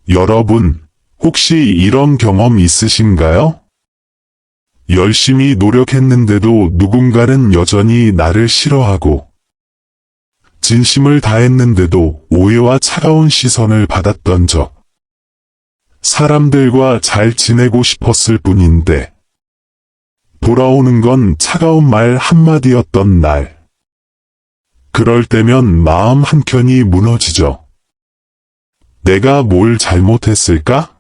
여러분, 혹시 이런 경험 있으신가요? 열심히 노력했는데도 누군가는 여전히 나를 싫어하고, 진심을 다했는데도 오해와 차가운 시선을 받았던 적. 사람들과 잘 지내고 싶었을 뿐인데, 돌아오는 건 차가운 말 한마디였던 날. 그럴 때면 마음 한켠이 무너지죠. 내가 뭘 잘못했을까?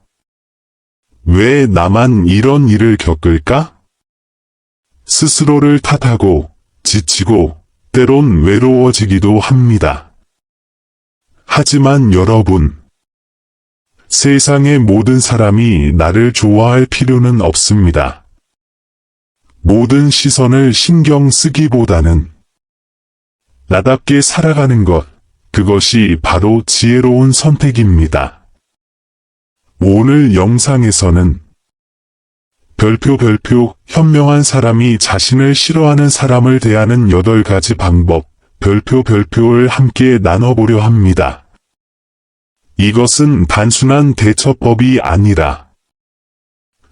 왜 나만 이런 일을 겪을까? 스스로를 탓하고, 지치고, 때론 외로워지기도 합니다. 하지만 여러분, 세상의 모든 사람이 나를 좋아할 필요는 없습니다. 모든 시선을 신경 쓰기보다는 나답게 살아가는 것, 그것이 바로 지혜로운 선택입니다. 오늘 영상에서는 별표 현명한 사람이 자신을 싫어하는 사람을 대하는 8가지 방법, 별표를 함께 나눠보려 합니다. 이것은 단순한 대처법이 아니라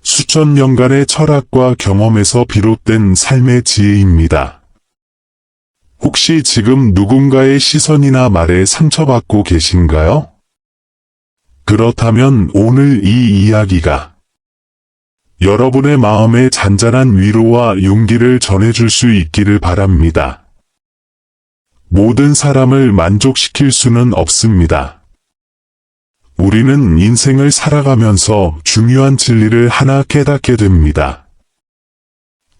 수천 년간의 철학과 경험에서 비롯된 삶의 지혜입니다. 혹시 지금 누군가의 시선이나 말에 상처받고 계신가요? 그렇다면 오늘 이 이야기가 여러분의 마음에 잔잔한 위로와 용기를 전해줄 수 있기를 바랍니다. 모든 사람을 만족시킬 수는 없습니다. 우리는 인생을 살아가면서 중요한 진리를 하나 깨닫게 됩니다.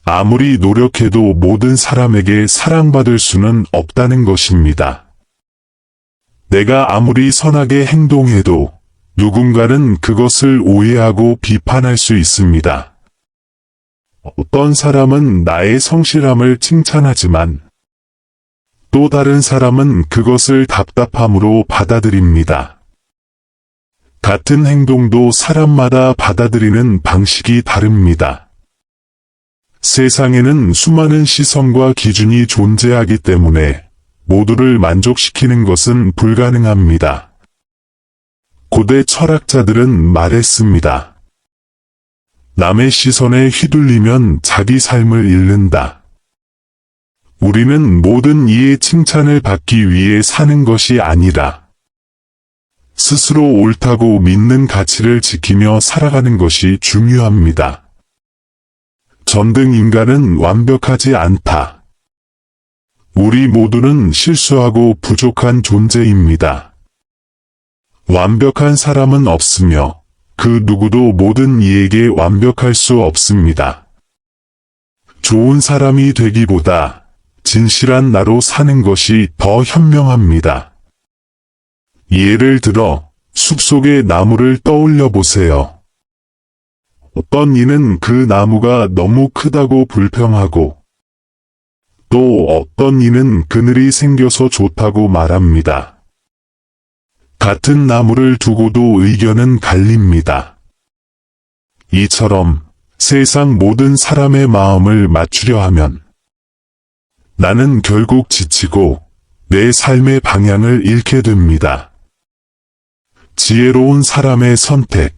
아무리 노력해도 모든 사람에게 사랑받을 수는 없다는 것입니다. 내가 아무리 선하게 행동해도 누군가는 그것을 오해하고 비판할 수 있습니다. 어떤 사람은 나의 성실함을 칭찬하지만 또 다른 사람은 그것을 답답함으로 받아들입니다. 같은 행동도 사람마다 받아들이는 방식이 다릅니다. 세상에는 수많은 시선과 기준이 존재하기 때문에 모두를 만족시키는 것은 불가능합니다. 고대 철학자들은 말했습니다. 남의 시선에 휘둘리면 자기 삶을 잃는다. 우리는 모든 이의 칭찬을 받기 위해 사는 것이 아니라 스스로 옳다고 믿는 가치를 지키며 살아가는 것이 중요합니다. 전등 인간은 완벽하지 않다. 우리 모두는 실수하고 부족한 존재입니다. 완벽한 사람은 없으며 그 누구도 모든 이에게 완벽할 수 없습니다. 좋은 사람이 되기보다 진실한 나로 사는 것이 더 현명합니다. 예를 들어 숲속의 나무를 떠올려 보세요. 어떤 이는 그 나무가 너무 크다고 불평하고 또 어떤 이는 그늘이 생겨서 좋다고 말합니다. 같은 나무를 두고도 의견은 갈립니다. 이처럼 세상 모든 사람의 마음을 맞추려 하면 나는 결국 지치고 내 삶의 방향을 잃게 됩니다. 지혜로운 사람의 선택.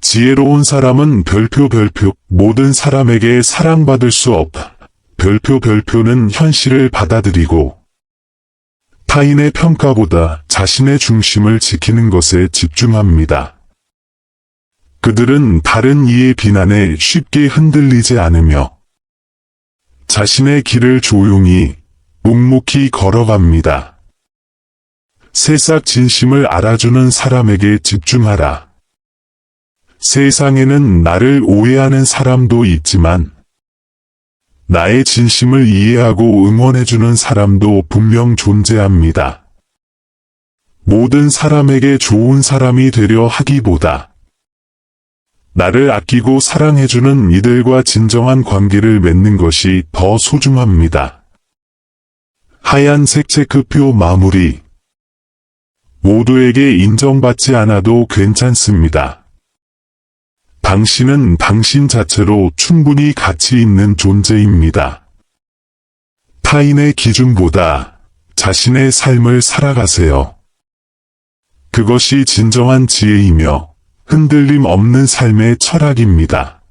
지혜로운 사람은 별표 모든 사람에게 사랑받을 수 없다. 별표는 현실을 받아들이고 타인의 평가보다 자신의 중심을 지키는 것에 집중합니다. 그들은 다른 이의 비난에 쉽게 흔들리지 않으며 자신의 길을 조용히 묵묵히 걸어갑니다. 새싹 진심을 알아주는 사람에게 집중하라. 세상에는 나를 오해하는 사람도 있지만 나의 진심을 이해하고 응원해주는 사람도 분명 존재합니다. 모든 사람에게 좋은 사람이 되려 하기보다 나를 아끼고 사랑해주는 이들과 진정한 관계를 맺는 것이 더 소중합니다. 하얀색 체크표 마무리. 모두에게 인정받지 않아도 괜찮습니다. 당신은 당신 자체로 충분히 가치 있는 존재입니다. 타인의 기준보다 자신의 삶을 살아가세요. 그것이 진정한 지혜이며 흔들림 없는 삶의 철학입니다.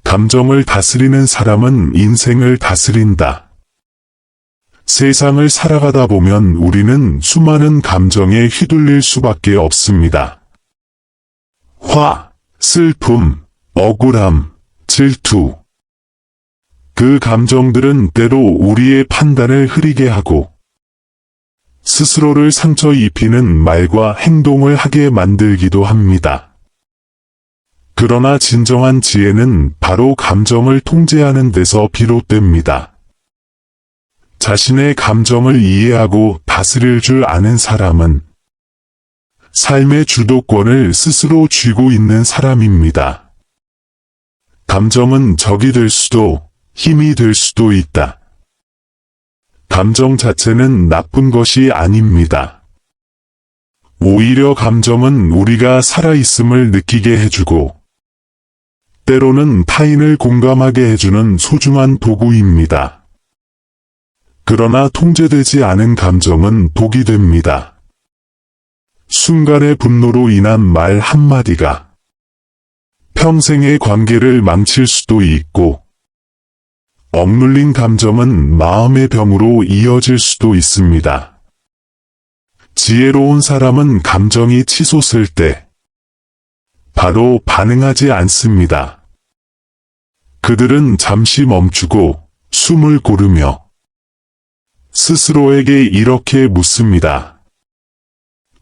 감정을 다스리는 사람은 인생을 다스린다. 세상을 살아가다 보면 우리는 수많은 감정에 휘둘릴 수밖에 없습니다. 화, 슬픔, 억울함, 질투. 그 감정들은 때로 우리의 판단을 흐리게 하고 스스로를 상처 입히는 말과 행동을 하게 만들기도 합니다. 그러나 진정한 지혜는 바로 감정을 통제하는 데서 비롯됩니다. 자신의 감정을 이해하고 다스릴 줄 아는 사람은 삶의 주도권을 스스로 쥐고 있는 사람입니다. 감정은 적이 될 수도 힘이 될 수도 있다. 감정 자체는 나쁜 것이 아닙니다. 오히려 감정은 우리가 살아있음을 느끼게 해주고 때로는 타인을 공감하게 해주는 소중한 도구입니다. 그러나 통제되지 않은 감정은 독이 됩니다. 순간의 분노로 인한 말 한마디가 평생의 관계를 망칠 수도 있고 억눌린 감정은 마음의 병으로 이어질 수도 있습니다. 지혜로운 사람은 감정이 치솟을 때 바로 반응하지 않습니다. 그들은 잠시 멈추고 숨을 고르며 스스로에게 이렇게 묻습니다.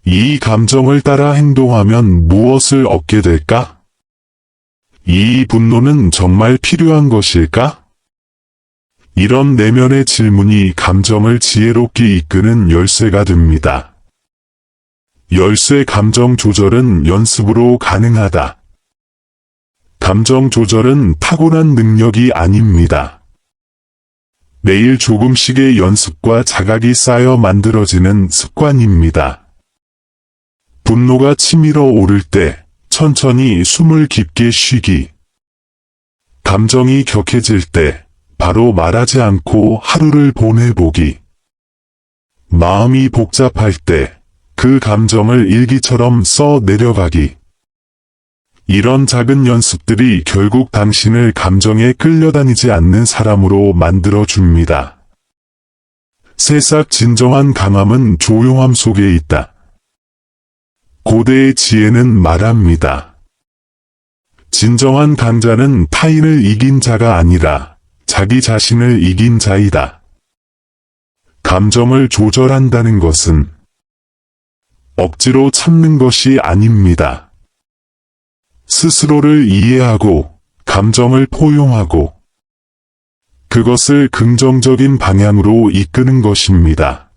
이 감정을 따라 행동하면 무엇을 얻게 될까? 이 분노는 정말 필요한 것일까? 이런 내면의 질문이 감정을 지혜롭게 이끄는 열쇠가 됩니다. 열쇠 감정 조절은 연습으로 가능하다. 감정 조절은 타고난 능력이 아닙니다. 매일 조금씩의 연습과 자각이 쌓여 만들어지는 습관입니다. 분노가 치밀어 오를 때 천천히 숨을 깊게 쉬기. 감정이 격해질 때 바로 말하지 않고 하루를 보내보기. 마음이 복잡할 때 그 감정을 일기처럼 써 내려가기. 이런 작은 연습들이 결국 당신을 감정에 끌려다니지 않는 사람으로 만들어줍니다. 새싹 진정한 강함은 조용함 속에 있다. 고대의 지혜는 말합니다. 진정한 강자는 타인을 이긴 자가 아니라 자기 자신을 이긴 자이다. 감정을 조절한다는 것은 억지로 참는 것이 아닙니다. 스스로를 이해하고 감정을 포용하고 그것을 긍정적인 방향으로 이끄는 것입니다.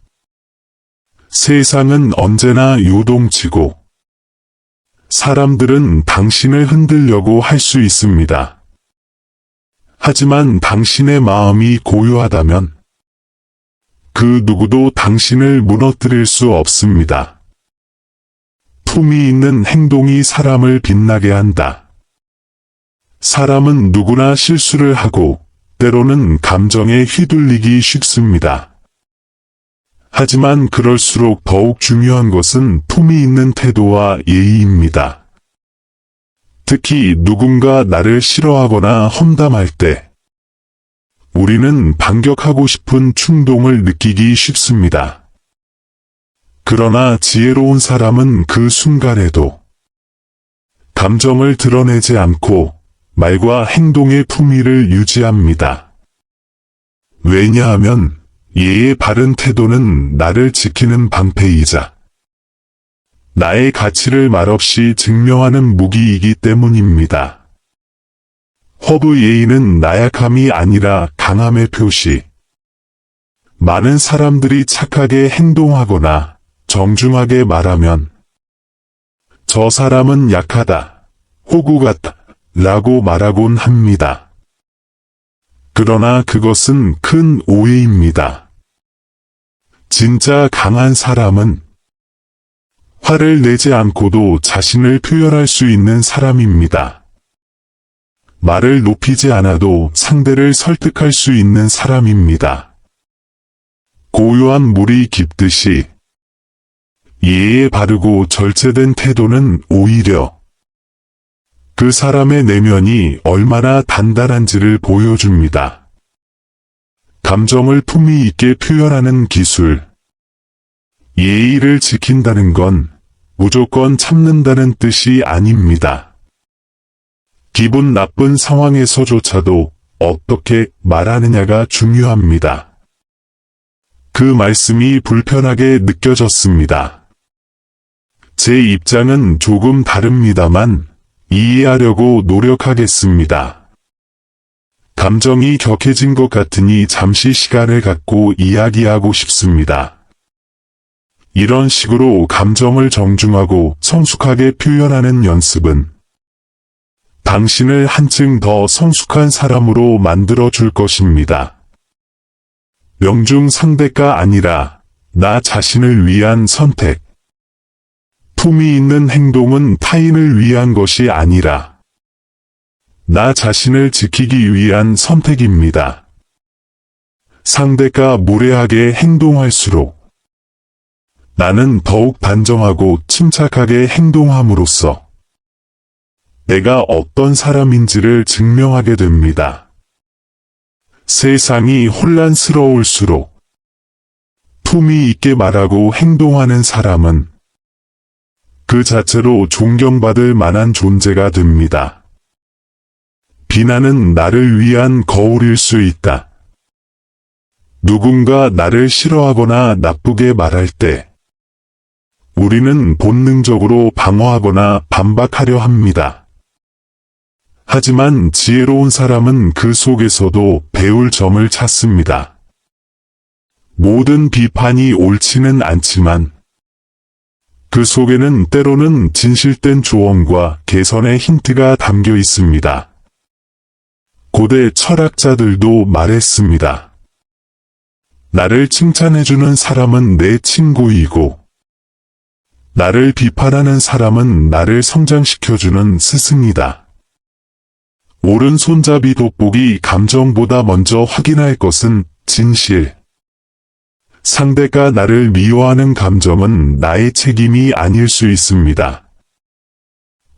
세상은 언제나 요동치고 사람들은 당신을 흔들려고 할 수 있습니다. 하지만 당신의 마음이 고요하다면 그 누구도 당신을 무너뜨릴 수 없습니다. 품이 있는 행동이 사람을 빛나게 한다. 사람은 누구나 실수를 하고 때로는 감정에 휘둘리기 쉽습니다. 하지만 그럴수록 더욱 중요한 것은 품이 있는 태도와 예의입니다. 특히 누군가 나를 싫어하거나 험담할 때 우리는 반격하고 싶은 충동을 느끼기 쉽습니다. 그러나 지혜로운 사람은 그 순간에도 감정을 드러내지 않고 말과 행동의 품위를 유지합니다. 왜냐하면 예의 바른 태도는 나를 지키는 방패이자 나의 가치를 말없이 증명하는 무기이기 때문입니다. 허브 예의는 나약함이 아니라 강함의 표시. 많은 사람들이 착하게 행동하거나 정중하게 말하면 저 사람은 약하다, 호구 같다 라고 말하곤 합니다. 그러나 그것은 큰 오해입니다. 진짜 강한 사람은 화를 내지 않고도 자신을 표현할 수 있는 사람입니다. 말을 높이지 않아도 상대를 설득할 수 있는 사람입니다. 고요한 물이 깊듯이 예에 바르고 절제된 태도는 오히려 그 사람의 내면이 얼마나 단단한지를 보여줍니다. 감정을 품위 있게 표현하는 기술. 예의를 지킨다는 건 무조건 참는다는 뜻이 아닙니다. 기분 나쁜 상황에서조차도 어떻게 말하느냐가 중요합니다. 그 말씀이 불편하게 느껴졌습니다. 제 입장은 조금 다릅니다만 이해하려고 노력하겠습니다. 감정이 격해진 것 같으니 잠시 시간을 갖고 이야기하고 싶습니다. 이런 식으로 감정을 정중하고 성숙하게 표현하는 연습은 당신을 한층 더 성숙한 사람으로 만들어 줄 것입니다. 명중상대가 아니라 나 자신을 위한 선택. 품위 있는 행동은 타인을 위한 것이 아니라 나 자신을 지키기 위한 선택입니다. 상대가 무례하게 행동할수록 나는 더욱 단정하고 침착하게 행동함으로써 내가 어떤 사람인지를 증명하게 됩니다. 세상이 혼란스러울수록 품위 있게 말하고 행동하는 사람은 그 자체로 존경받을 만한 존재가 됩니다. 비난은 나를 위한 거울일 수 있다. 누군가 나를 싫어하거나 나쁘게 말할 때 우리는 본능적으로 방어하거나 반박하려 합니다. 하지만 지혜로운 사람은 그 속에서도 배울 점을 찾습니다. 모든 비판이 옳지는 않지만 그 속에는 때로는 진실된 조언과 개선의 힌트가 담겨 있습니다. 고대 철학자들도 말했습니다. 나를 칭찬해주는 사람은 내 친구이고 나를 비판하는 사람은 나를 성장시켜주는 스승이다. 오른손잡이 돋보기 감정보다 먼저 확인할 것은 진실. 상대가 나를 미워하는 감정은 나의 책임이 아닐 수 있습니다.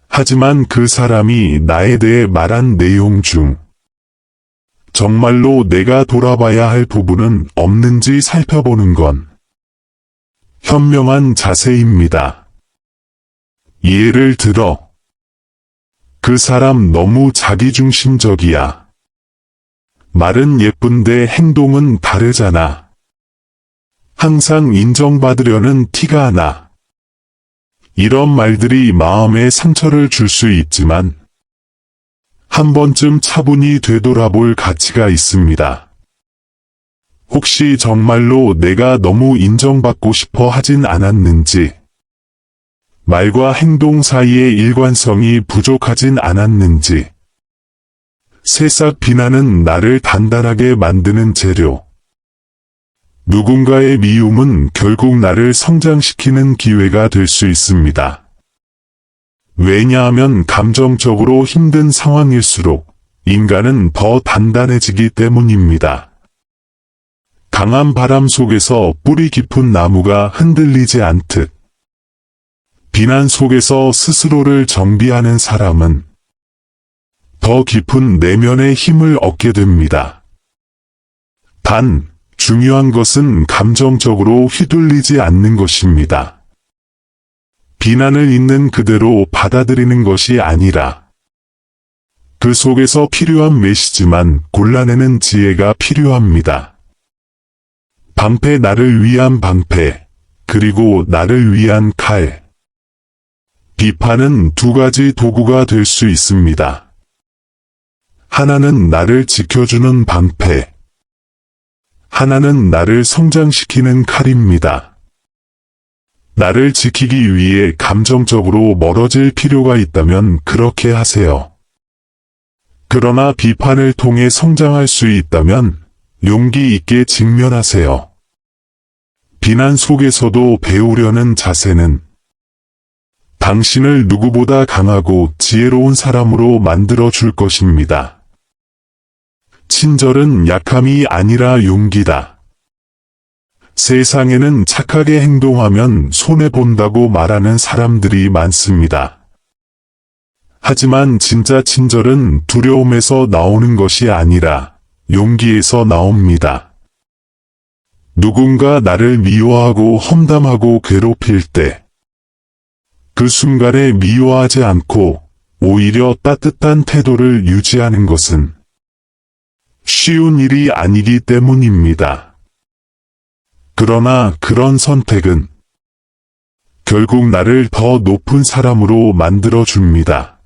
하지만 그 사람이 나에 대해 말한 내용 중 정말로 내가 돌아봐야 할 부분은 없는지 살펴보는 건 현명한 자세입니다. 예를 들어 그 사람 너무 자기중심적이야. 말은 예쁜데 행동은 다르잖아. 항상 인정받으려는 티가 나. 이런 말들이 마음에 상처를 줄 수 있지만 한 번쯤 차분히 되돌아볼 가치가 있습니다. 혹시 정말로 내가 너무 인정받고 싶어 하진 않았는지, 말과 행동 사이의 일관성이 부족하진 않았는지, 새싹 비난은 나를 단단하게 만드는 재료. 누군가의 미움은 결국 나를 성장시키는 기회가 될 수 있습니다. 왜냐하면 감정적으로 힘든 상황일수록 인간은 더 단단해지기 때문입니다. 강한 바람 속에서 뿌리 깊은 나무가 흔들리지 않듯 비난 속에서 스스로를 정비하는 사람은 더 깊은 내면의 힘을 얻게 됩니다. 단, 중요한 것은 감정적으로 휘둘리지 않는 것입니다. 비난을 있는 그대로 받아들이는 것이 아니라 그 속에서 필요한 메시지만 골라내는 지혜가 필요합니다. 방패 나를 위한 방패, 그리고 나를 위한 칼. 비판은 두 가지 도구가 될 수 있습니다. 하나는 나를 지켜주는 방패, 하나는 나를 성장시키는 칼입니다. 나를 지키기 위해 감정적으로 멀어질 필요가 있다면 그렇게 하세요. 그러나 비판을 통해 성장할 수 있다면 용기 있게 직면하세요. 비난 속에서도 배우려는 자세는 당신을 누구보다 강하고 지혜로운 사람으로 만들어 줄 것입니다. 친절은 약함이 아니라 용기다. 세상에는 착하게 행동하면 손해본다고 말하는 사람들이 많습니다. 하지만 진짜 친절은 두려움에서 나오는 것이 아니라 용기에서 나옵니다. 누군가 나를 미워하고 험담하고 괴롭힐 때, 그 순간에 미워하지 않고 오히려 따뜻한 태도를 유지하는 것은 쉬운 일이 아니기 때문입니다. 그러나 그런 선택은 결국 나를 더 높은 사람으로 만들어줍니다.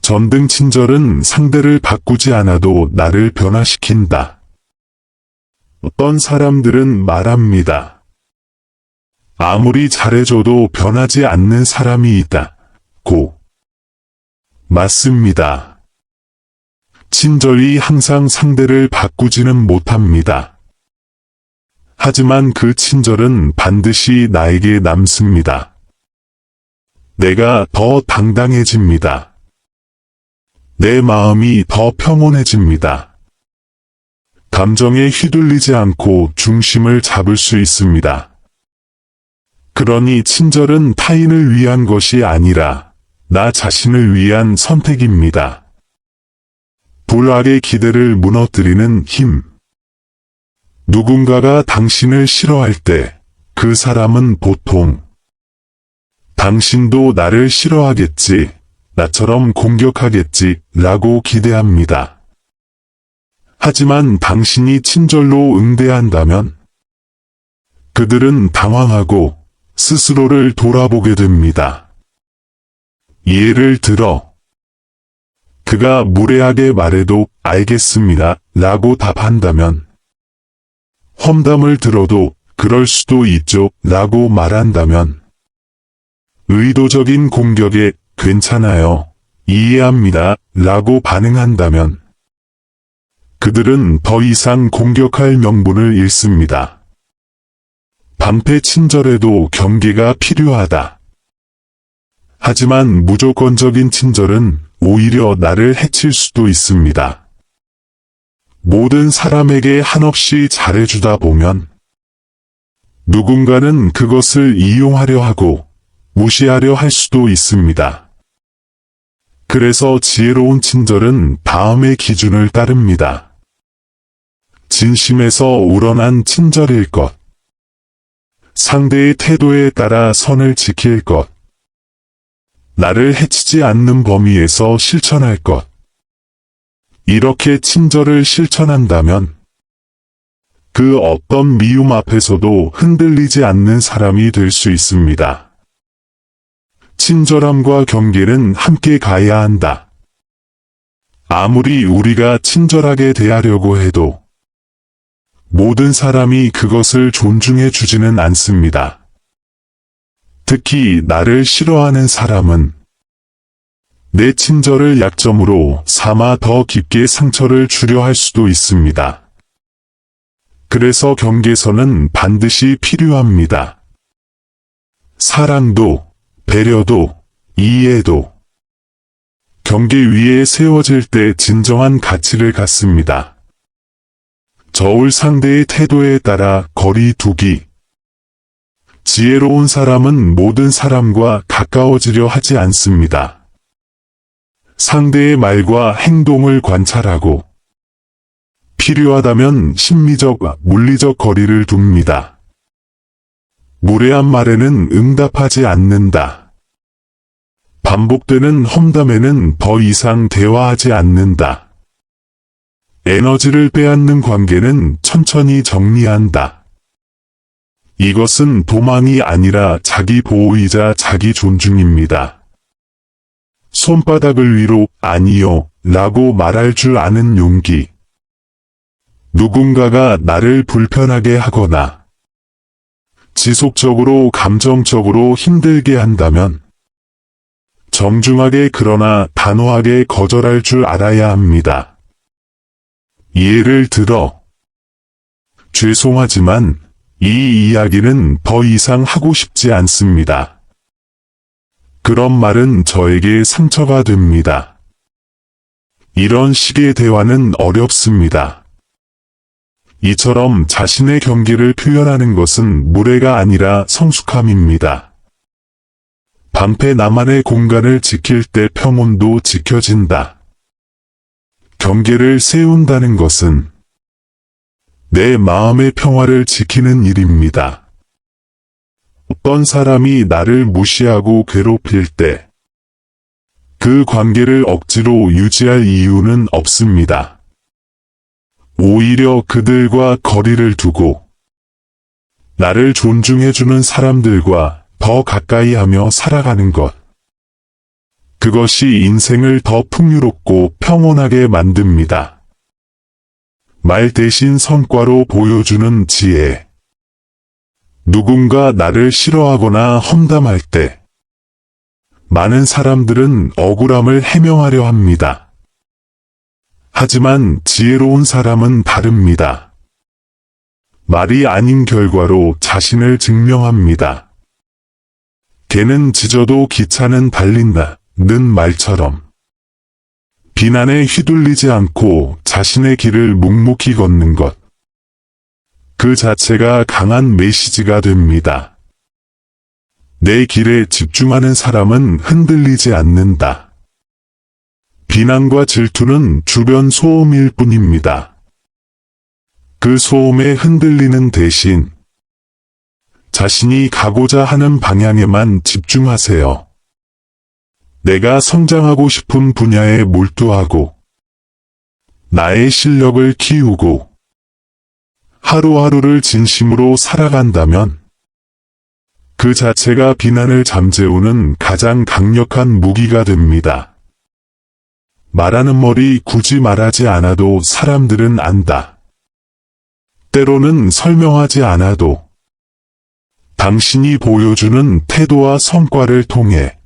전등 친절은 상대를 바꾸지 않아도 나를 변화시킨다. 어떤 사람들은 말합니다. 아무리 잘해줘도 변하지 않는 사람이 있다. 고. 맞습니다. 친절이 항상 상대를 바꾸지는 못합니다. 하지만 그 친절은 반드시 나에게 남습니다. 내가 더 당당해집니다. 내 마음이 더 평온해집니다. 감정에 휘둘리지 않고 중심을 잡을 수 있습니다. 그러니 친절은 타인을 위한 것이 아니라 나 자신을 위한 선택입니다. 불악의 기대를 무너뜨리는 힘. 누군가가 당신을 싫어할 때 그 사람은 보통 당신도 나를 싫어하겠지, 나처럼 공격하겠지 라고 기대합니다. 하지만 당신이 친절로 응대한다면 그들은 당황하고 스스로를 돌아보게 됩니다. 예를 들어 그가 무례하게 말해도 알겠습니다 라고 답한다면, 험담을 들어도 그럴 수도 있죠 라고 말한다면, 의도적인 공격에 괜찮아요, 이해합니다 라고 반응한다면 그들은 더 이상 공격할 명분을 잃습니다. 방패 친절에도 경계가 필요하다. 하지만 무조건적인 친절은 오히려 나를 해칠 수도 있습니다. 모든 사람에게 한없이 잘해주다 보면 누군가는 그것을 이용하려 하고 무시하려 할 수도 있습니다. 그래서 지혜로운 친절은 다음의 기준을 따릅니다. 진심에서 우러난 친절일 것. 상대의 태도에 따라 선을 지킬 것. 나를 해치지 않는 범위에서 실천할 것. 이렇게 친절을 실천한다면 그 어떤 미움 앞에서도 흔들리지 않는 사람이 될 수 있습니다. 친절함과 경계는 함께 가야 한다. 아무리 우리가 친절하게 대하려고 해도 모든 사람이 그것을 존중해 주지는 않습니다. 특히 나를 싫어하는 사람은 내 친절을 약점으로 삼아 더 깊게 상처를 주려 할 수도 있습니다. 그래서 경계선은 반드시 필요합니다. 사랑도, 배려도, 이해도 경계 위에 세워질 때 진정한 가치를 갖습니다. 저울 상대의 태도에 따라 거리 두기. 지혜로운 사람은 모든 사람과 가까워지려 하지 않습니다. 상대의 말과 행동을 관찰하고 필요하다면 심리적, 물리적 거리를 둡니다. 무례한 말에는 응답하지 않는다. 반복되는 험담에는 더 이상 대화하지 않는다. 에너지를 빼앗는 관계는 천천히 정리한다. 이것은 도망이 아니라 자기 보호이자 자기 존중입니다. 손바닥을 위로 아니요 라고 말할 줄 아는 용기. 누군가가 나를 불편하게 하거나 지속적으로 감정적으로 힘들게 한다면 정중하게 그러나 단호하게 거절할 줄 알아야 합니다. 예를 들어, 죄송하지만 이 이야기는 더 이상 하고 싶지 않습니다. 그런 말은 저에게 상처가 됩니다. 이런 식의 대화는 어렵습니다. 이처럼 자신의 경계를 표현하는 것은 무례가 아니라 성숙함입니다. 방패 나만의 공간을 지킬 때 평온도 지켜진다. 경계를 세운다는 것은 내 마음의 평화를 지키는 일입니다. 어떤 사람이 나를 무시하고 괴롭힐 때 그 관계를 억지로 유지할 이유는 없습니다. 오히려 그들과 거리를 두고 나를 존중해주는 사람들과 더 가까이 하며 살아가는 것. 그것이 인생을 더 풍요롭고 평온하게 만듭니다. 말 대신 성과로 보여주는 지혜. 누군가 나를 싫어하거나 험담할 때 많은 사람들은 억울함을 해명하려 합니다. 하지만 지혜로운 사람은 다릅니다. 말이 아닌 결과로 자신을 증명합니다. 개는 짖어도 기차는 달린다는 말처럼 비난에 휘둘리지 않고 자신의 길을 묵묵히 걷는 것. 그 자체가 강한 메시지가 됩니다. 내 길에 집중하는 사람은 흔들리지 않는다. 비난과 질투는 주변 소음일 뿐입니다. 그 소음에 흔들리는 대신 자신이 가고자 하는 방향에만 집중하세요. 내가 성장하고 싶은 분야에 몰두하고 나의 실력을 키우고 하루하루를 진심으로 살아간다면 그 자체가 비난을 잠재우는 가장 강력한 무기가 됩니다. 말하는 머리 굳이 말하지 않아도 사람들은 안다. 때로는 설명하지 않아도 당신이 보여주는 태도와 성과를 통해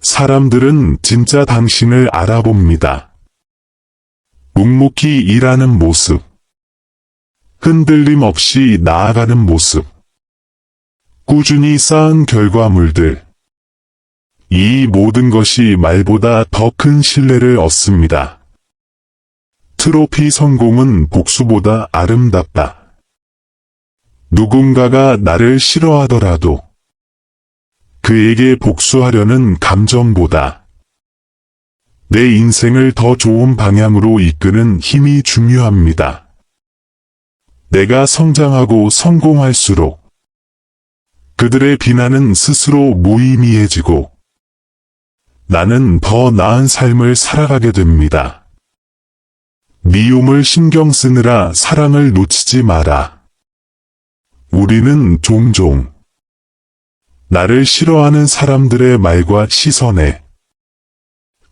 사람들은 진짜 당신을 알아봅니다. 묵묵히 일하는 모습, 흔들림 없이 나아가는 모습, 꾸준히 쌓은 결과물들, 이 모든 것이 말보다 더 큰 신뢰를 얻습니다. 트로피 성공은 복수보다 아름답다. 누군가가 나를 싫어하더라도 그에게 복수하려는 감정보다 내 인생을 더 좋은 방향으로 이끄는 힘이 중요합니다. 내가 성장하고 성공할수록 그들의 비난은 스스로 무의미해지고 나는 더 나은 삶을 살아가게 됩니다. 미움을 신경 쓰느라 사랑을 놓치지 마라. 우리는 종종 나를 싫어하는 사람들의 말과 시선에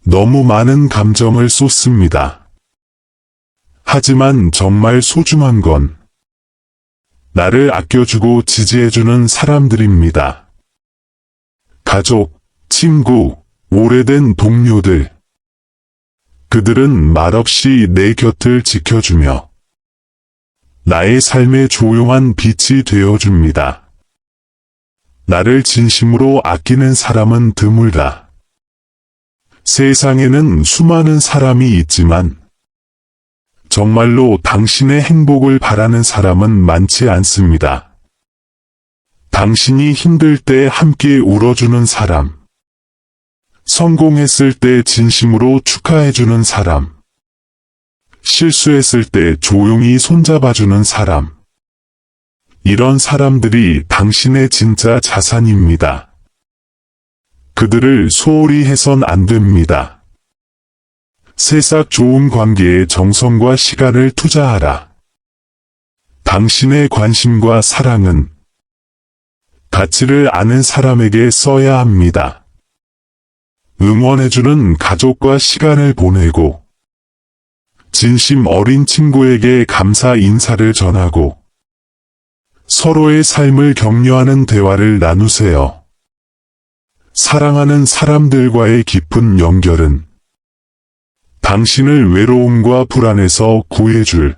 너무 많은 감정을 쏟습니다. 하지만 정말 소중한 건 나를 아껴주고 지지해주는 사람들입니다. 가족, 친구, 오래된 동료들. 그들은 말없이 내 곁을 지켜주며 나의 삶의 조용한 빛이 되어줍니다. 나를 진심으로 아끼는 사람은 드물다. 세상에는 수많은 사람이 있지만 정말로 당신의 행복을 바라는 사람은 많지 않습니다. 당신이 힘들 때 함께 울어주는 사람, 성공했을 때 진심으로 축하해주는 사람, 실수했을 때 조용히 손잡아주는 사람, 이런 사람들이 당신의 진짜 자산입니다. 그들을 소홀히 해선 안 됩니다. 새싹 좋은 관계에 정성과 시간을 투자하라. 당신의 관심과 사랑은 가치를 아는 사람에게 써야 합니다. 응원해주는 가족과 시간을 보내고 진심 어린 친구에게 감사 인사를 전하고 서로의 삶을 격려하는 대화를 나누세요. 사랑하는 사람들과의 깊은 연결은 당신을 외로움과 불안에서 구해줄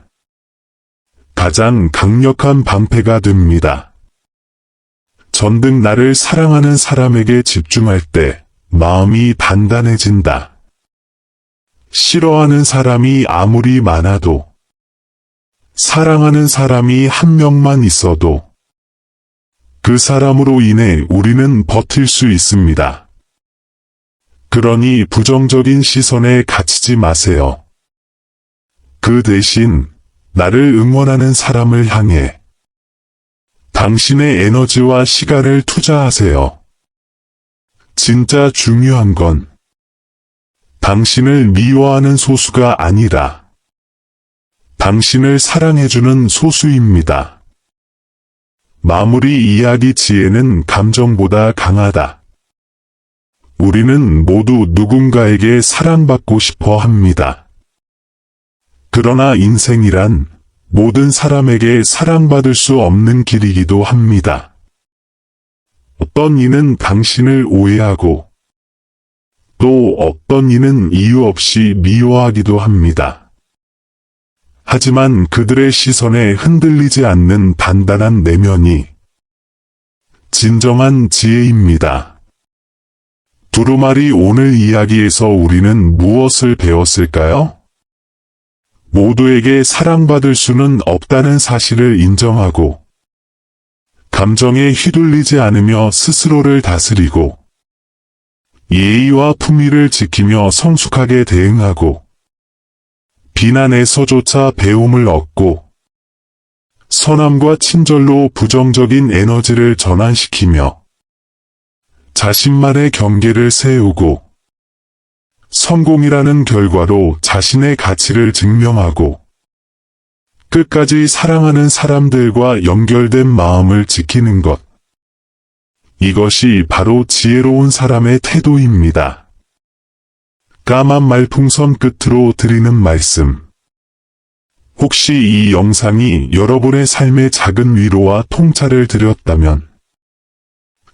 가장 강력한 방패가 됩니다. 전등 나를 사랑하는 사람에게 집중할 때 마음이 단단해진다. 싫어하는 사람이 아무리 많아도 사랑하는 사람이 한 명만 있어도 그 사람으로 인해 우리는 버틸 수 있습니다. 그러니 부정적인 시선에 갇히지 마세요. 그 대신 나를 응원하는 사람을 향해 당신의 에너지와 시간을 투자하세요. 진짜 중요한 건 당신을 미워하는 소수가 아니라 당신을 사랑해주는 소수입니다. 마무리 이야기 지혜는 감정보다 강하다. 우리는 모두 누군가에게 사랑받고 싶어 합니다. 그러나 인생이란 모든 사람에게 사랑받을 수 없는 길이기도 합니다. 어떤 이는 당신을 오해하고 또 어떤 이는 이유 없이 미워하기도 합니다. 하지만 그들의 시선에 흔들리지 않는 단단한 내면이 진정한 지혜입니다. 두루마리 오늘 이야기에서 우리는 무엇을 배웠을까요? 모두에게 사랑받을 수는 없다는 사실을 인정하고 감정에 휘둘리지 않으며 스스로를 다스리고 예의와 품위를 지키며 성숙하게 대응하고 비난에서조차 배움을 얻고 선함과 친절로 부정적인 에너지를 전환시키며 자신만의 경계를 세우고 성공이라는 결과로 자신의 가치를 증명하고 끝까지 사랑하는 사람들과 연결된 마음을 지키는 것. 이것이 바로 지혜로운 사람의 태도입니다. 까만 말풍선 끝으로 드리는 말씀. 혹시 이 영상이 여러분의 삶에 작은 위로와 통찰을 드렸다면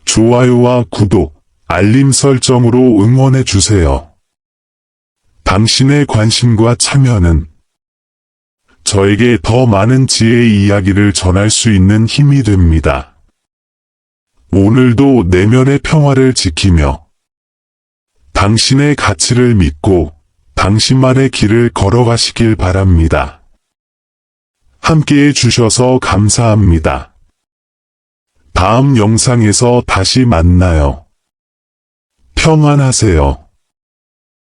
좋아요와 구독, 알림 설정으로 응원해 주세요. 당신의 관심과 참여는 저에게 더 많은 지혜의 이야기를 전할 수 있는 힘이 됩니다. 오늘도 내면의 평화를 지키며 당신의 가치를 믿고 당신만의 길을 걸어가시길 바랍니다. 함께해 주셔서 감사합니다. 다음 영상에서 다시 만나요. 평안하세요.